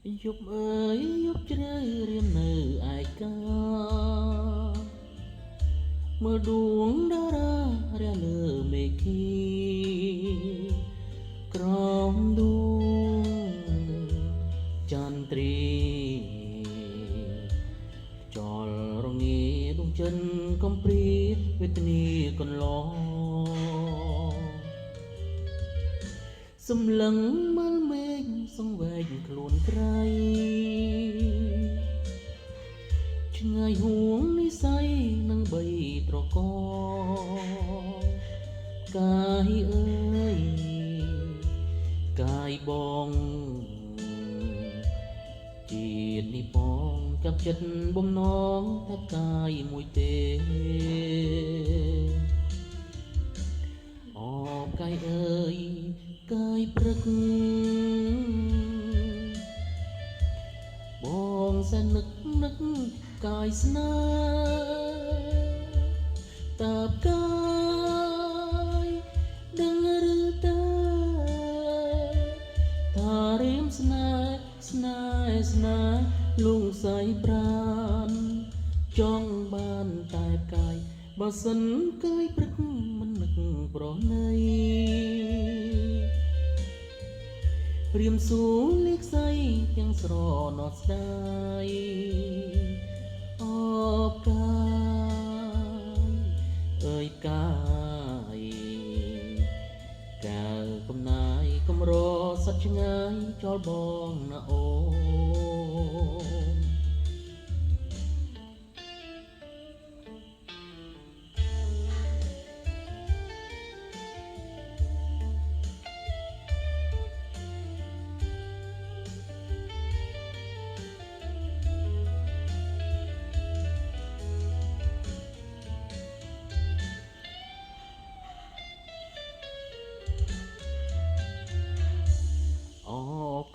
យប់អើយយប់ជ្រៅរៀមនៅឯកាមើលដួងតារារះលើមេឃីក្រោមដួងចន្ទ្រីចលរងាដួងចិនកំព្រាវេទនាកន្លងសម្លឹងមើលមេឃសង្វែងខ្លួនក្រៃឆ្ងាយហួងនិស័យនឹងបីត្រកកាយអើយកាយបងជាតិនេះបងចាប់ចិត្តបំណងថាកាយមួយទេអបកាយអើយកាយព្រឹកបងសែននឹកកាយស្នេហ៍តាបកាយដឹងឬតើថារៀមស្នេហ៍លងសៃប្រានចង់បានតែកាយបើសិនកាយព្រឹកមិននឹកប្រណីព្រាមសួរលេខសៃទាំងស្រណោះស្ដាយអបកាយអើយកាយកាលកំណាយកំរសត្វឆ្ងាយចោលបងណាអូន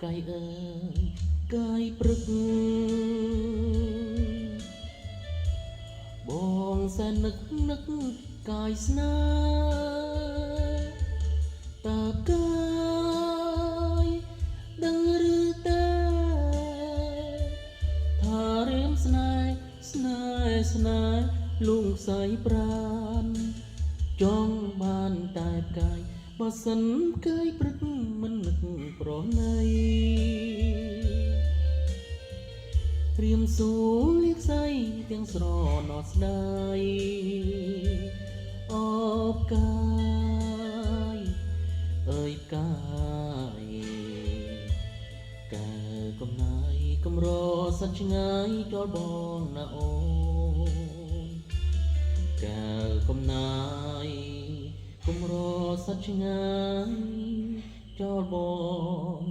កាយអើយកាយព្រឹកបងសែននឹកកាយស្នេហ៍តាបកាយដឹងឬតើថារៀមស្នេហ៍លងសៃប្រានចង់បានតែកាយបើសិនកាយព្រឹកមិននឹកប្រណីត្រៀមសួរលេខសៃទាំងស្រណោះស្ដាយអបកាយអើយកាយកាលកំណាយកំរសត្វឆ្ងាយចោលបងណាអូនកាលកំណាយកំរសត្វឆ្ងាយចោលបង